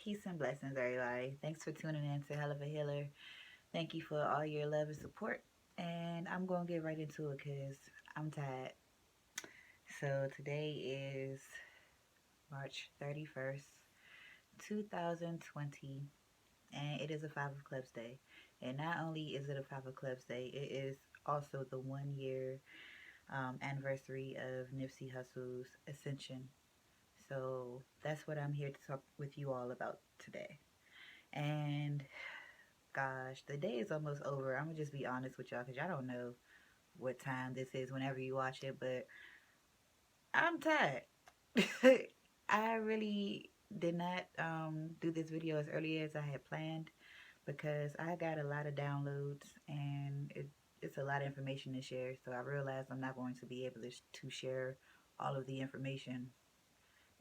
Peace and blessings, everybody. Thanks for tuning in to Helluva Healer. Thank you for all your love and support. And I'm going to get right into it because I'm tired. So today is March 31st, 2020, and it is a Five of Clubs Day. And not only is it a Five of Clubs Day, it is also the 1 year anniversary of Nipsey Hussle's ascension. So that's what I'm here to talk with you all about today. And gosh, the day is almost over. I'm gonna just be honest with y'all because y'all don't know what time this is whenever you watch it, but I'm tired. I really did not do this video as early as I had planned because I got a lot of downloads and it's a lot of information to share. So I realized I'm not going to be able to share all of the information,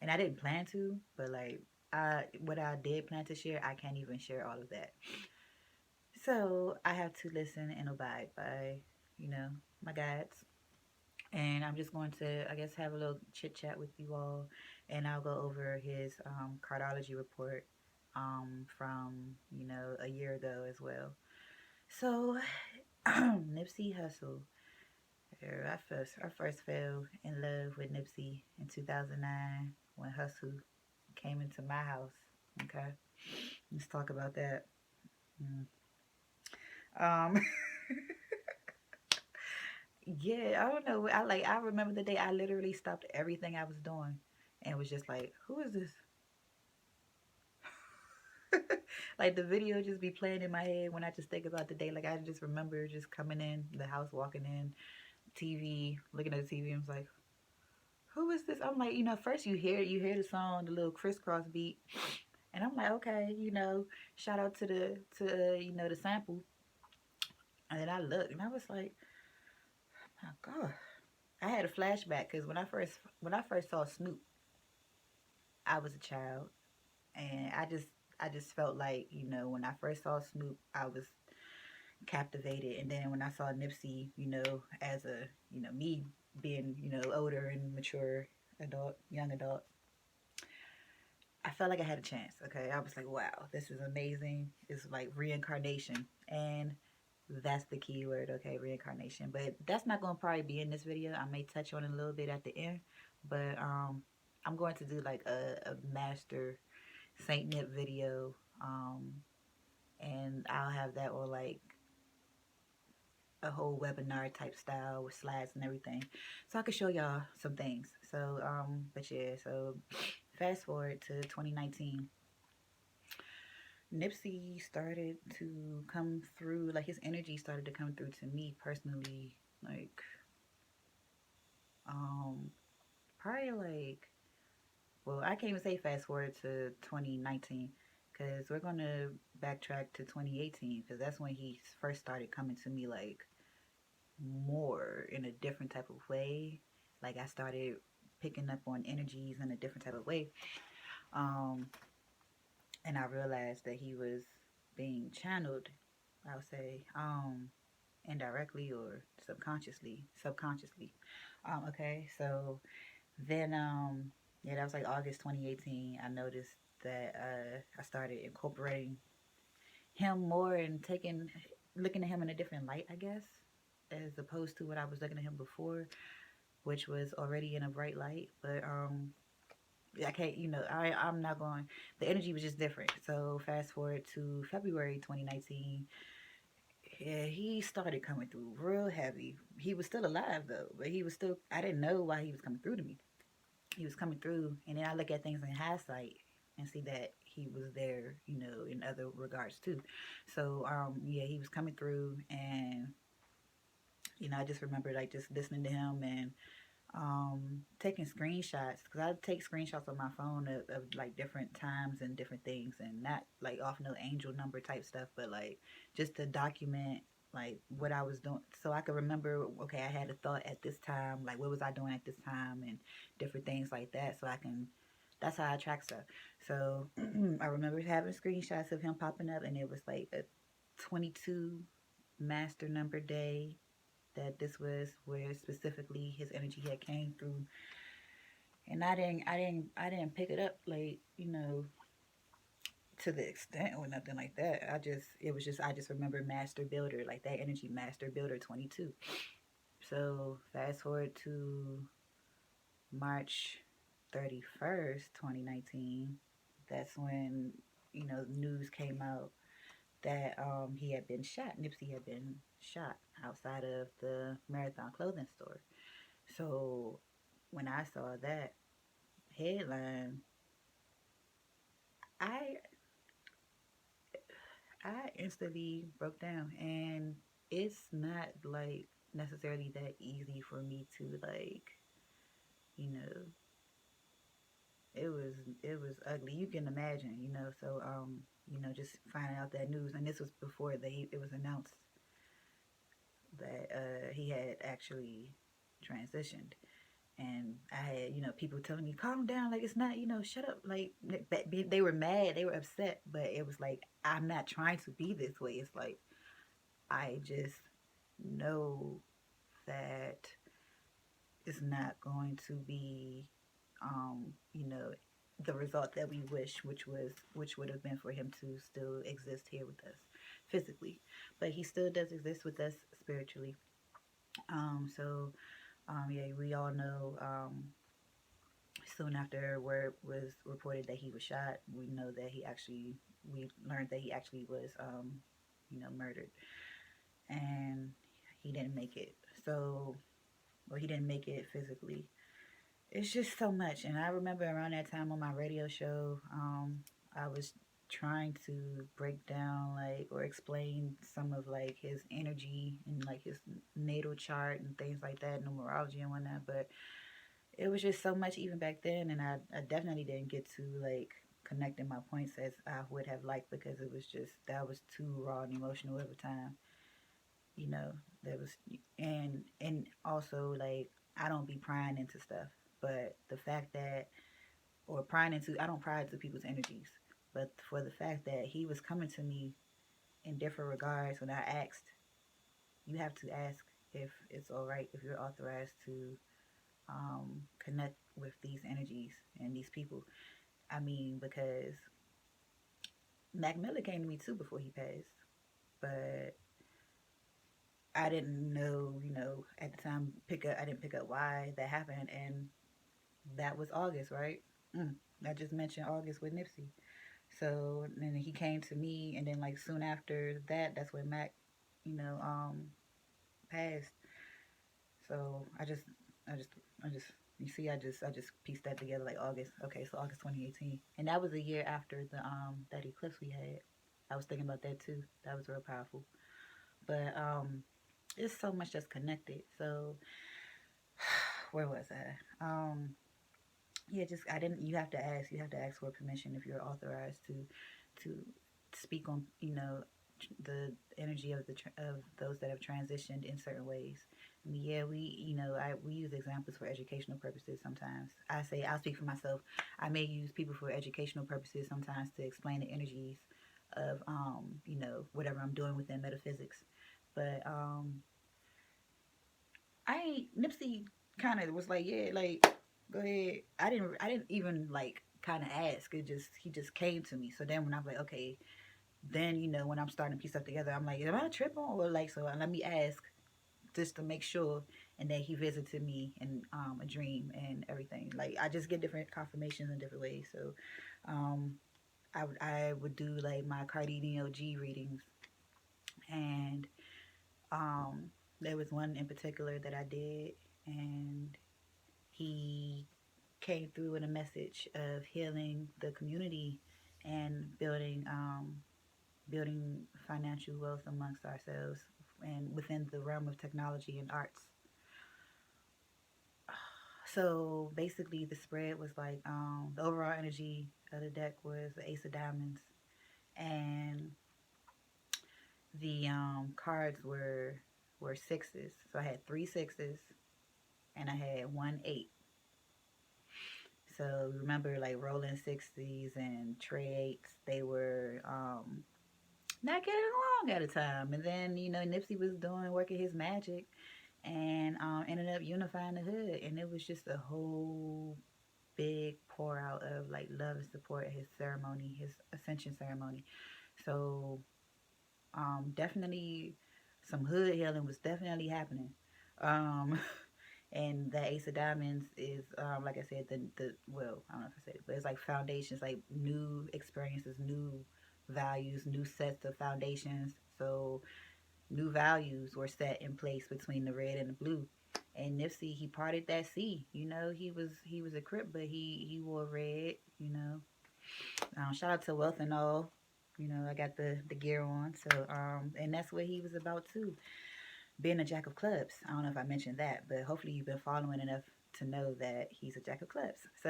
and I didn't plan to, but like what I did plan to share, I can't even share all of that. So I have to listen and abide by, you know, my guides. And I'm just going to, I guess, have a little chit chat with you all. And I'll go over his Cardology report from, a year ago as well. So, Nipsey Hussle. I first fell in love with Nipsey in 2009 when Hussle came into my house. Okay, let's talk about that. Mm. Um, Yeah, I don't know. I remember the day I literally stopped everything I was doing and was just like, who is this? Like the video just be playing in my head when I just think about the day. Like I just remember just coming in the house, walking in, TV, looking at the TV, and was like, who is this? I'm like, first you hear the song, the little crisscross beat, and I'm like, okay, shout out to the sample. And then I looked and I was like, my God. I had a flashback because when I first saw Snoop, I was a child, and I just felt like when I first saw Snoop, I was captivated, and then when I saw Nipsey, as a me being older and mature adult, young adult, I felt like I had a chance. Okay, I was like, wow, this is amazing. It's like reincarnation, and that's the key word. Okay, reincarnation. But that's not going to probably be in this video. I may touch on it a little bit at the end, but I'm going to do like a master Saint Nip video, and I'll have that on like a whole webinar type style with slides and everything, so I could show y'all some things. So, but yeah, so fast forward to 2019. Nipsey started to come through, like his energy started to come through to me personally, like, um, probably like, well, I can't even say fast forward to 2019 because we're going to backtrack to 2018 because that's when he first started coming to me like more in a different type of way. Like I started picking up on energies in a different type of way. Um, and I realized that he was being channeled, I would say, indirectly or subconsciously. Okay, so then, yeah, that was like August 2018. I noticed that I started incorporating him more and looking at him in a different light, I guess, as opposed to what I was looking at him before, which was already in a bright light. But I can't, I'm not going. The energy was just different. So fast forward to February 2019. Yeah, he started coming through real heavy. He was still alive though, but he was still. I didn't know why he was coming through to me. He was coming through, and then I look at things in hindsight and see that he was there, in other regards too. So, yeah, he was coming through, and I just remember like just listening to him and taking screenshots because I take screenshots on my phone of like different times and different things, and not like off no angel number type stuff, but like just to document like what I was doing so I could remember, okay, I had a thought at this time, like what was I doing at this time, and different things like that, so I can, that's how I track stuff. So I remember having screenshots of him popping up, and it was like a 22 master number day, that this was where specifically his energy had came through, and I didn't pick it up, like, to the extent or nothing like that. I just remember Master Builder, like that energy, Master Builder 22. So fast forward to March 31st, 2019. That's when, news came out that he had been shot. Nipsey had been shot outside of the Marathon clothing store. So when I saw that headline, I I instantly broke down, and it's not like necessarily that easy for me to like, you know, it was it was ugly. You can imagine, So just finding out that news, and this was before it was announced that he had actually transitioned. And I had, people telling me, calm down, like it's not, shut up. Like they were mad, they were upset, but it was like, I'm not trying to be this way. It's like, I just know that it's not going to be, um, you know, the result that we wish, which would have been for him to still exist here with us physically, but he still does exist with us spiritually. Yeah, we all know. Soon after word was reported that he was shot, we learned that he actually was, murdered, and he didn't make it. So, or he didn't make it physically. It's just so much. And I remember around that time on my radio show, I was trying to break down like or explain some of like his energy and like his natal chart and things like that, numerology and whatnot. But it was just so much even back then, and I definitely didn't get to like connecting my points as I would have liked, because it was just that was too raw and emotional at the time. You know, there was and also like I don't be prying into stuff, but the fact that or prying into I don't pry into people's energies, but for the fact that he was coming to me in different regards when I asked, you have to ask if it's all right, if you're authorized to connect with these energies and these people. I mean, because Mac Miller came to me too before he passed, but I didn't know, at the time I didn't pick up why that happened, and that was August, right? I just mentioned August with Nipsey. So then he came to me, and then like soon after that, that's when Mac, you know, um, passed. So I just, I just, you see, I just pieced that together like August. Okay, so August 2018, and that was a year after the that eclipse we had. I was thinking about that too. That was real powerful. But it's so much that's connected. So where was I? Yeah, just I didn't. You have to ask. You have to ask for permission if you're authorized to speak on the energy of of those that have transitioned in certain ways. I mean, yeah, we use examples for educational purposes sometimes. I'll speak for myself. I may use people for educational purposes sometimes to explain the energies of whatever I'm doing within metaphysics. But Nipsey kind of was like, yeah, like go ahead. I didn't even like kind of ask. He just came to me. So then when I'm like, okay, then when I'm starting to piece stuff together, I'm like, am I tripping or like so? Let me ask just to make sure. And then he visited me in a dream and everything. Like I just get different confirmations in different ways. So I would do like my Cardology readings, and um, there was one in particular that I did, and he came through with a message of healing the community and building financial wealth amongst ourselves and within the realm of technology and arts. So basically, the spread was like the overall energy of the deck was the Ace of Diamonds, and the cards were sixes. So I had three sixes, and I had one eight. So remember, like rolling sixties and tray eights, they were not getting along at a time. And then Nipsey was working his magic, and ended up unifying the hood, and it was just a whole big pour out of like love and support at his ceremony, his ascension ceremony. So definitely some hood healing was definitely happening. Um, and the Ace of Diamonds is like I said, the well, I don't know if I said it, but it's like foundations, like new experiences, new values, new sets of foundations. So new values were set in place between the red and the blue. And Nipsey, he parted that sea. You know, he was a Crip, but he wore red. You know, shout out to Wealth and all. You know, I got the gear on. So and that's what he was about too, being a jack of clubs. I don't know if I mentioned that, but hopefully you've been following enough to know that he's a jack of clubs. So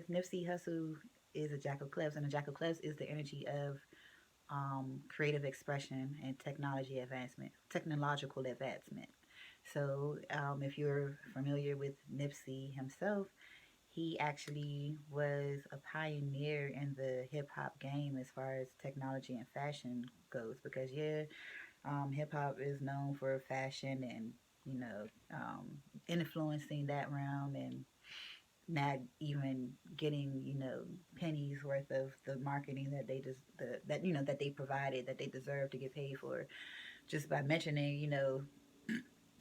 Nipsey Hussle is a jack of clubs, and a jack of clubs is the energy of creative expression and technological advancement. So, if you're familiar with Nipsey himself, he actually was a pioneer in the hip hop game as far as technology and fashion goes. Because yeah, hip hop is known for fashion and you know influencing that realm and not even getting pennies worth of the marketing that they just that that they provided that they deserve to get paid for just by mentioning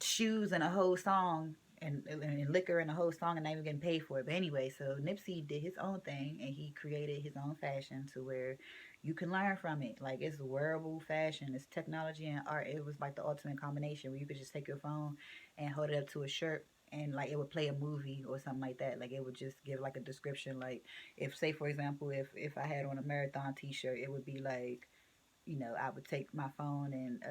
shoes in a whole song and liquor in a whole song and not even getting paid for it. But anyway, so Nipsey did his own thing and he created his own fashion to where you can learn from it. Like it's wearable fashion, it's technology and art. It was like the ultimate combination where you could just take your phone and hold it up to a shirt and like it would play a movie or something like that. Like it would just give like a description. Like if say for example if I had on a marathon t-shirt, it would be like, I would take my phone and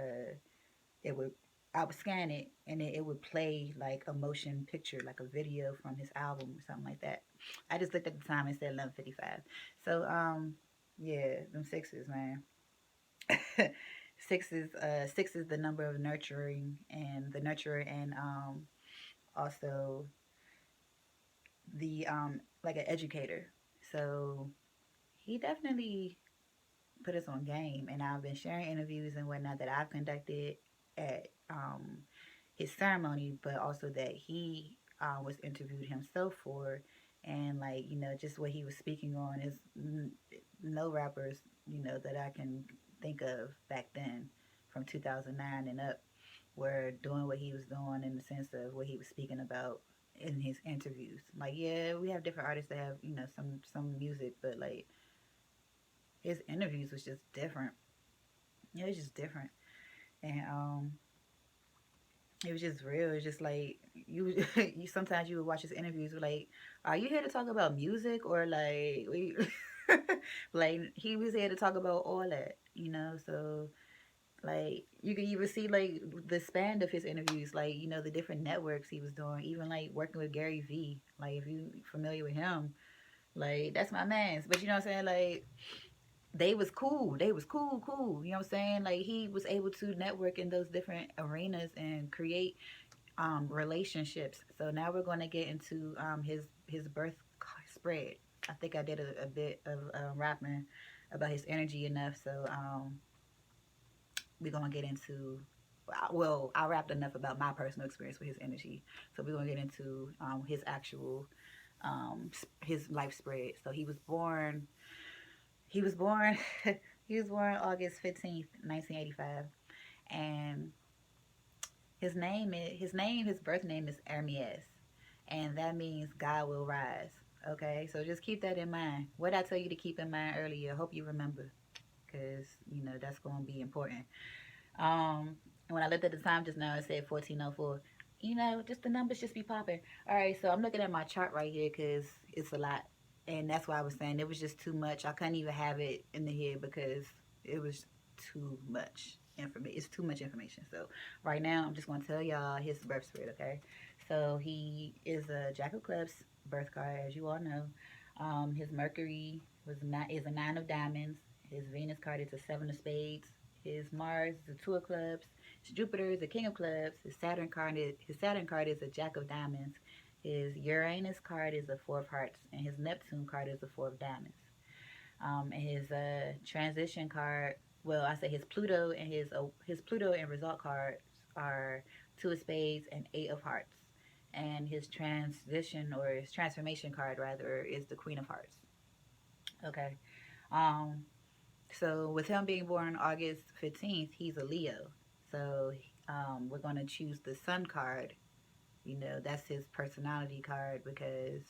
it would I would scan it and it would play like a motion picture, like a video from his album or something like that. I just looked at the time and said 11:55. So yeah, them sixes, man. Six is the number of nurturing and the nurturer and also the like an educator. So he definitely put us on game, and I've been sharing interviews and whatnot that I've conducted at his ceremony, but also that he was interviewed himself for, and like just what he was speaking on is no rappers that I can think of back then from 2009 and up were doing what he was doing in the sense of what he was speaking about in his interviews. Like yeah, we have different artists that have some music, but like his interviews was just different. It was just different, and it was just real. It's just like you sometimes you would watch his interviews like, are you here to talk about music or like like he was here to talk about all that. So like you can even see like the span of his interviews, like the different networks he was doing, even like working with Gary V. Like if you familiar with him, like that's my man's. But you know what I'm saying, like they was cool. They was cool, cool. You know what I'm saying? Like he was able to network in those different arenas and create relationships. So now we're going to get into his birth spread. I think I did a bit of rapping about his energy enough. So we're going to get into. Well, I rapped enough about my personal experience with his energy. So we're going to get into his actual his life spread. So he was born. He was born. He was born August 15th, 1985, and his birth name is Hermes, and that means God will rise. Okay, so just keep that in mind. What I tell you to keep in mind earlier, I hope you remember, because that's going to be important. Um, when I looked at the time just now, it said 14:04. Just the numbers just be popping. All right, so I'm looking at my chart right here because it's a lot, and that's why I was saying it was just too much. I couldn't even have it in the head because it was too much information. It's too much information. So right now, I'm just going to tell y'all his birth spread. Okay, so he is a Jack of Clubs birth card, as you all know. His Mercury is a 9 of diamonds. His Venus card is a 7 of spades. His Mars is a 2 of clubs. His Jupiter is a king of clubs. His Saturn card is a jack of diamonds. His Uranus card is a 4 of hearts, and his Neptune card is a 4 of diamonds. And his transition card, well, I say his Pluto and result cards are 2 of spades and 8 of hearts. and his transition or his transformation card rather is the Queen of Hearts. Okay. Um, so with him being born August 15th, he's a Leo. So we're going to choose the Sun card. You know, that's his personality card because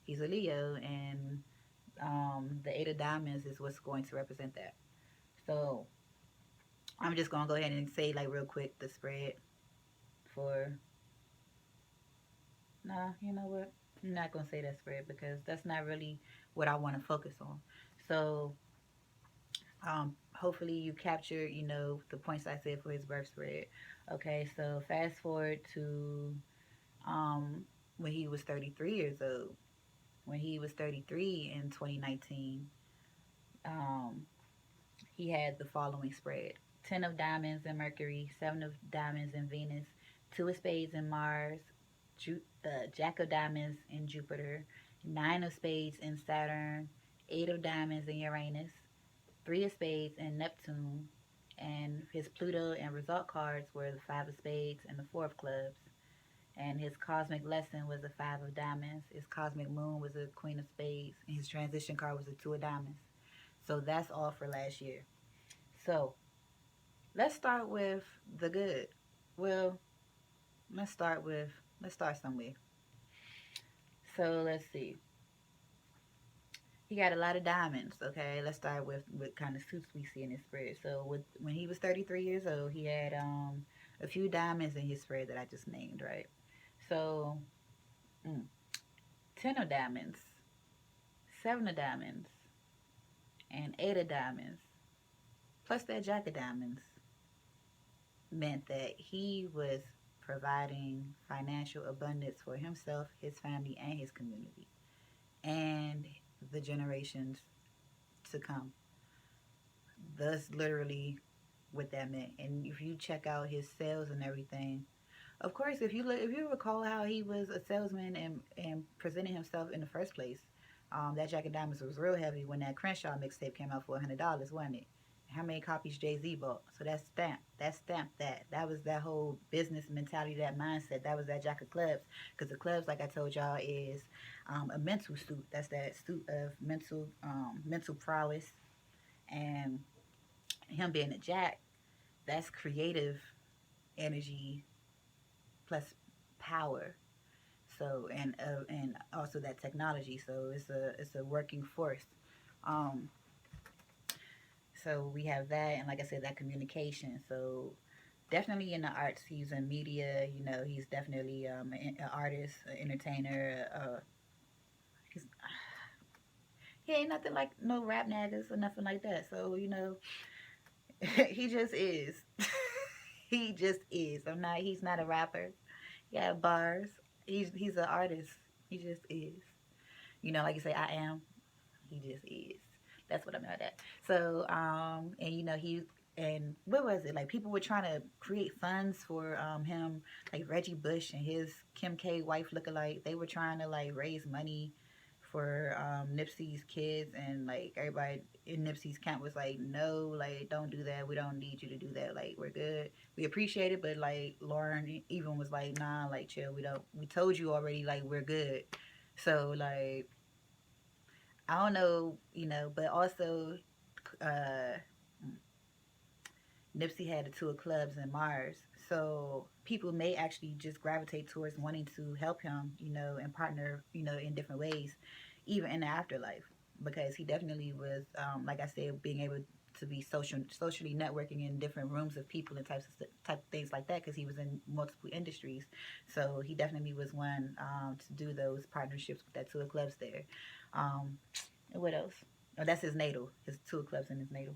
he's a Leo, and the Eight of Diamonds is what's going to represent that. So I'm just going to go ahead and say, like, real quick, the spread for. Nah, you know what? I'm not going to say that spread because that's not really what I want to focus on. So hopefully you captured, you know, the points I said for his birth spread. Okay, so fast forward to when he was 33 years old. When he was 33 in 2019, um, he had the following spread: 10 of diamonds in Mercury, 7 of diamonds in Venus, 2 of spades in Mars, Jack of diamonds in Jupiter, 9 of spades in Saturn, 8 of diamonds in Uranus, 3 of spades in Neptune, and his Pluto and result cards were the 5 of spades and the 4 of clubs. And his cosmic lesson was the 5 of diamonds. His cosmic moon was the Queen of spades, and his transition card was the 2 of diamonds. So that's all for last year. So let's start with the good. Well, let's start somewhere. So let's see. He got a lot of diamonds. Okay, let's start with what kind of suits we see in his spread. So when he was 33 years old, he had a few diamonds in his spread that I just named, right? So mm, 10 of diamonds, 7 of diamonds, and 8 of diamonds, plus that Jack of diamonds, meant that he was providing financial abundance for himself, his family, and his community, and the generations to come. Thus, literally, what that meant. And if you check out his sales and everything, of course, if you recall how he was a salesman and presenting himself in the first place, that Jack of Diamonds was real heavy when that Crenshaw mixtape came out for $100, wasn't it? How many copies Jay-Z bought? So that's stamped. That stamped that. That was that whole business mentality, that mindset. That was that Jack of Clubs. Because the clubs, like I told y'all, is a mental suit. That's that suit of mental prowess. And him being a Jack, that's creative energy plus power. So and also that technology. So it's a working force. Um, so we have that, and like I said, that communication. So definitely in the arts, he's in media. You know, he's definitely an artist, an entertainer. He's, he ain't nothing like no rap niggas or nothing like that. So you know, he just is. He just is. I'm not. He's not a rapper. He got bars. He's an artist. He just is. You know, like you say, I am. He just is. That's what I meant by that. So, and you know, and what was it? Like people were trying to create funds for him, like Reggie Bush and his Kim K wife lookalike. They were trying to like raise money for Nipsey's kids, and like everybody in Nipsey's camp was like, no, like don't do that. We don't need you to do that. Like we're good. We appreciate it, but like Lauren even was like, nah, like chill. We don't. We told you already. Like we're good. So like I don't know, you know, but also uh, Nipsey had the 2 of clubs in Mars. So people may actually just gravitate towards wanting to help him, you know, and partner, you know, in different ways, even in the afterlife, because he definitely was, like I said, being able to be socially networking in different rooms of people and type of things like that, because he was in multiple industries. So he definitely was one to do those partnerships with that 2 of clubs there. And what else? Oh, that's his natal. His 2 of clubs in his natal.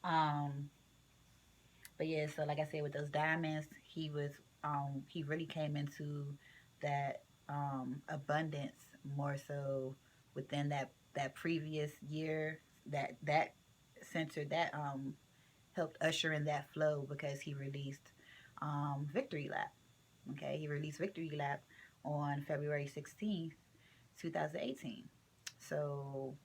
Um, but yeah, so like I said, with those diamonds, he really came into that abundance more so within that previous year, that centered that helped usher in that flow because he released Victory Lap. Okay, he released Victory Lap on February 16th, 2018. So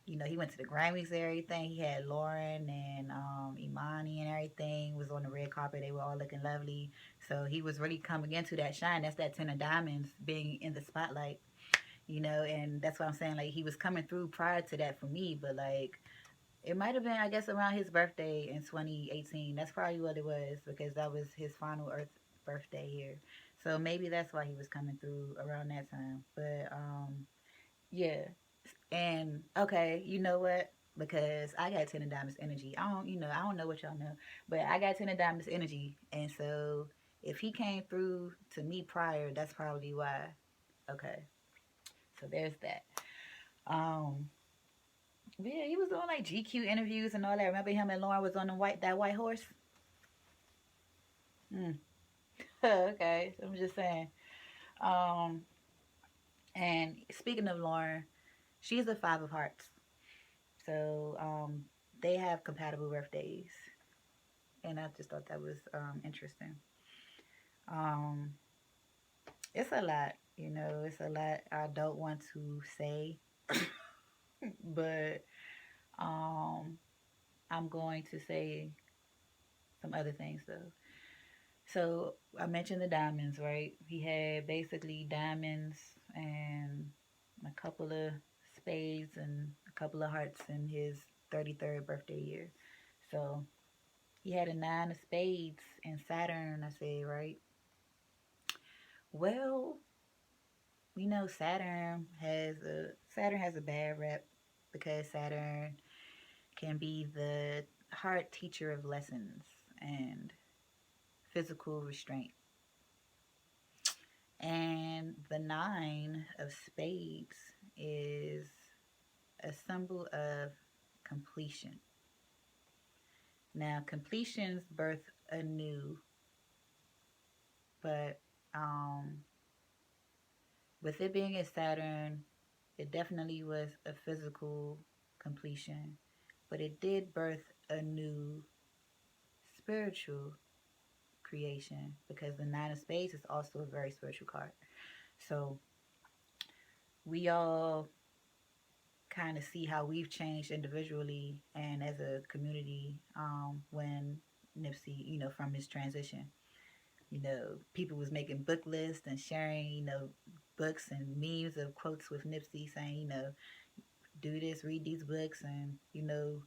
You know, he went to the Grammys and everything. He had Lauren and Imani and everything was on the red carpet. They were all looking lovely. So he was really coming into that shine. That's that 10 of diamonds being in the spotlight, you know, and that's what I'm saying. Like, he was coming through prior to that for me, but like, it might have been, I guess, around his birthday in 2018. That's probably what it was because that was his final Earth birthday here. So maybe that's why he was coming through around that time. But yeah. And okay, you know what? Because I got Ten of Diamonds energy. I don't know what y'all know, but I got Ten of Diamonds energy, and so if he came through to me prior, that's probably why. Okay, so there's that. Um, but yeah, he was doing like GQ interviews and all that. Remember him and Lauren was on that white horse. Mm. Okay, I'm just saying. Um, and speaking of Lauren, she's a Five of Hearts, so they have compatible birthdays, and I just thought that was interesting. Um, it's a lot, you know, it's a lot I don't want to say, but um, I'm going to say some other things though. So I mentioned the diamonds, right? He had basically diamonds and a couple of spades and a couple of hearts in his 33rd birthday year. So he had a nine of spades and Saturn, I say, right? Well, we know Saturn has a bad rep because Saturn can be the hard teacher of lessons and physical restraint. And the nine of spades is a symbol of completion. Now, completions birth anew, but with it being a Saturn, it definitely was a physical completion, but it did birth a new spiritual creation because the Nine of Spades is also a very spiritual card. So we all kind of see how we've changed individually and as a community when Nipsey, you know, from his transition. You know, people was making book lists and sharing, you know, books and memes of quotes with Nipsey saying, you know, do this, read these books, and you know,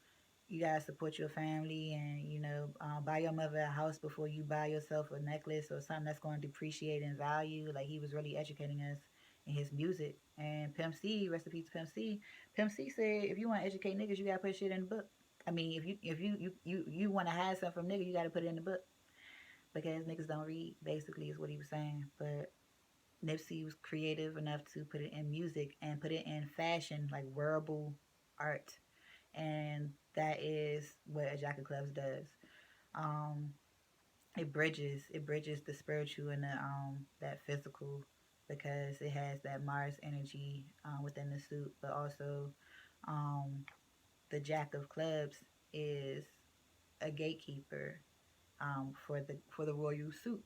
you gotta support your family, and you know, buy your mother a house before you buy yourself a necklace or something that's going to depreciate in value. Like, he was really educating us in his music. And Pimp C, rest in peace, Pimp C. Pimp C said, if you want to educate niggas, you gotta put shit in the book. I mean, if you want to hide something from niggas, you gotta put it in the book because niggas don't read. Basically, is what he was saying, but Nipsey was creative enough to put it in music and put it in fashion, like wearable art. And that is what a Jack of Clubs does. Um, it bridges the spiritual and the that physical because it has that Mars energy within the suit, but also um, the Jack of Clubs is a gatekeeper for the royal suit,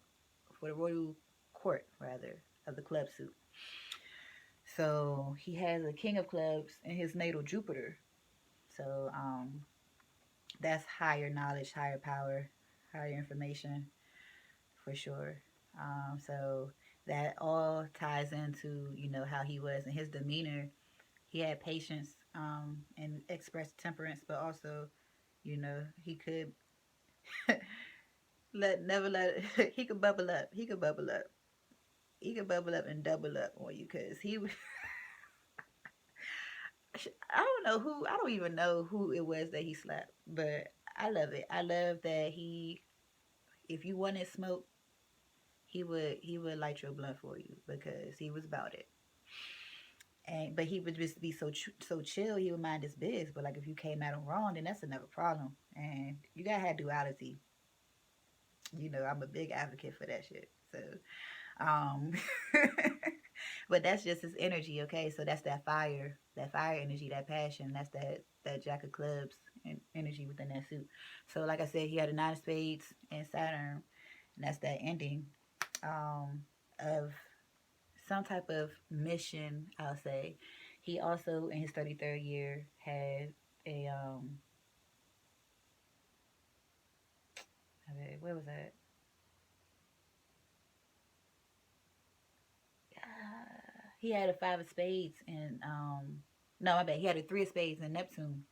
for the royal court rather of the club suit. So he has a King of Clubs in his natal Jupiter. So that's higher knowledge, higher power, higher information for sure. So that all ties into, you know, how he was and his demeanor. He had patience and expressed temperance, but also, you know, he could he could bubble up. He could bubble up. He could bubble up and double up on you because he was I don't even know who it was that he slapped, but I love it. I love that if you wanted smoke, he would light your blunt for you because he was about it. But he would just be so chill. He would mind his biz. But like if you came at him wrong, then that's another problem. And you gotta have duality. You know, I'm a big advocate for that shit. So, um, but that's just his energy. Okay, so that's that fire energy, that passion. That's that Jack of Clubs and energy within that suit. So, like I said, he had a nine of spades and Saturn, and that's that ending of some type of mission, I'll say. He also in his 33rd year had a where was that? He had a 5 of spades and no, my bad. He had a 3 of spades in Neptune.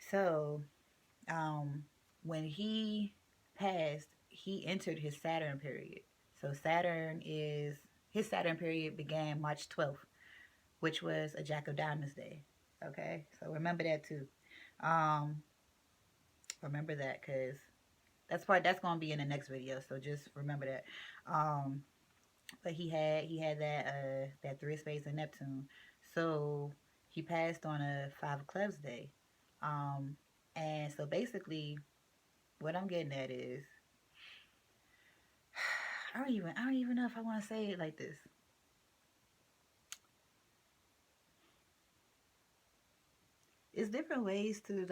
So when he passed, he entered his Saturn period. So his Saturn period began March 12th, which was a Jack of Diamonds day. Okay, so remember that too. Um, remember that because that's gonna be in the next video. So just remember that. Um, but he had that 3 of spades in Neptune, so he passed on a 5 of clubs day. Um, and so basically, what I'm getting at is I don't even know if I want to say it like this. It's different ways to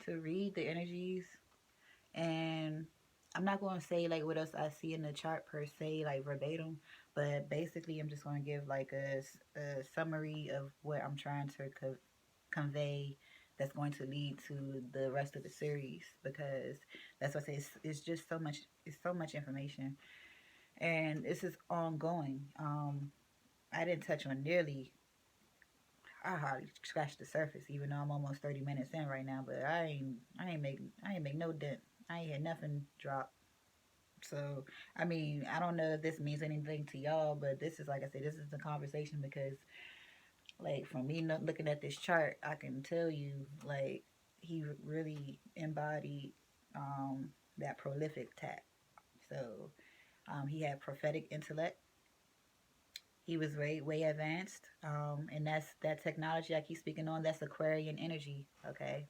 read the energies, and I'm not going to say like what else I see in the chart per se, like verbatim, but basically I'm just going to give like a summary of what I'm trying to convey that's going to lead to the rest of the series because that's what I say it's just so much information and this is ongoing. I didn't touch on nearly I hardly scratched the surface, even though I'm almost 30 minutes in right now. But I ain't make no dent. I ain't had nothing drop. So I mean, I don't know if this means anything to y'all, but this is like I said, this is the conversation because like from me not looking at this chart, I can tell you like he really embodied that prolific tact. So he had prophetic intellect. He was way advanced, and that's that technology I keep speaking on. That's Aquarian energy. Okay,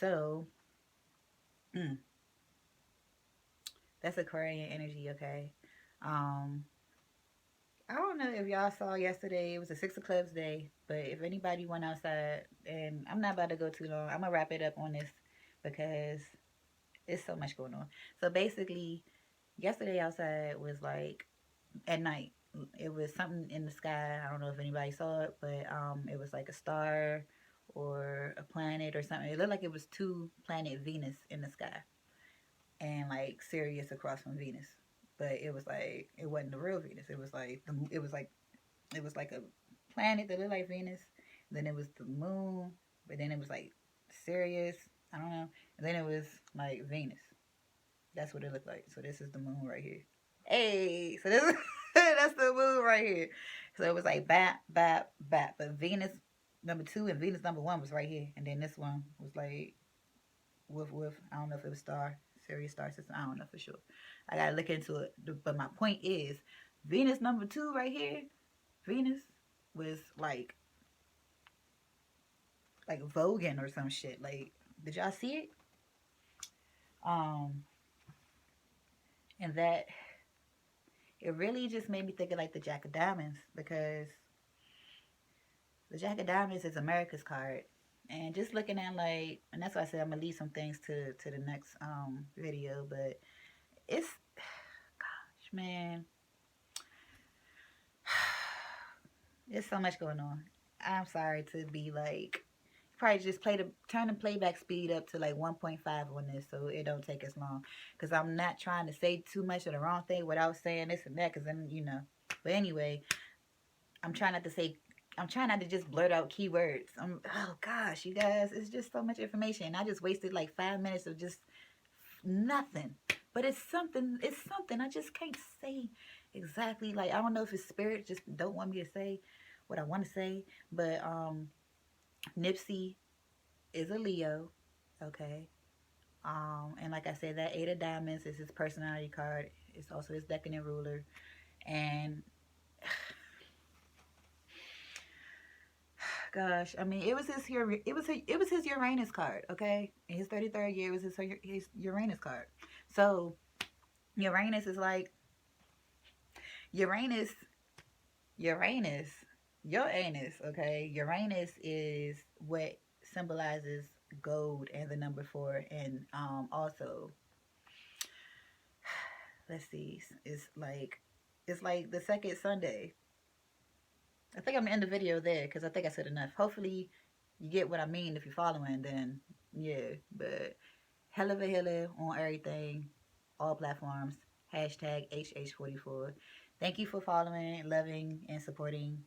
so mm, that's Aquarian energy. Okay, um, I don't know if y'all saw yesterday. It was a 6 of clubs day, but if anybody went outside, and I'm not about to go too long, I'm gonna wrap it up on this because it's so much going on. So basically, yesterday outside was like at night. It was something in the sky. I don't know if anybody saw it, but it was like a star or a planet or something. It looked like it was two planet Venus in the sky and like Sirius across from Venus. But it was like it wasn't the real Venus. It was like a planet that looked like Venus. Then it was the moon, but then it was like Sirius. I don't know. And then it was like Venus. That's what it looked like. So this is the moon right here. Hey, so this is that's the moon right here. So it was like bap, bap, bap. But Venus number two and Venus number one was right here. And then this one was like with I don't know if it was star, Sirius star system. I don't know for sure. I gotta look into it. But my point is Venus number two right here, Venus was like voguing or some shit. Like, did y'all see it? Um and that it really just made me think of like the Jack of Diamonds because the Jack of Diamonds is America's card. And just looking at like, and that's why I said I'm gonna leave some things to the next video. But it's, gosh, man, there's so much going on. I'm sorry to be like, probably just turn the playback speed up to like 1.5 on this, so it don't take as long. Cause I'm not trying to say too much of the wrong thing without saying this and that. Cause then But anyway, I'm trying not to say I'm trying not to just blurt out keywords. Oh gosh, you guys, it's just so much information. I just wasted like 5 minutes of just nothing. But it's something. It's something. I just can't say exactly. Like I don't know if it's spirit just don't want me to say what I want to say. But Nipsey is a Leo. Okay. And like I said, that 8 of Diamonds is his personality card. It's also his decadent ruler. And gosh, I mean, it was his Uranus card, okay? In his 33rd year, it was his Uranus card. So Uranus is like Uranus, Uranus, your anus, okay? Uranus is what symbolizes gold and the number 4, and also let's see, it's like the second Sunday. I think I'm gonna end the video there because I think I said enough. Hopefully, you get what I mean. If you're following, then yeah. But Helluva Healer on everything, all platforms. Hashtag HH44. Thank you for following, loving, and supporting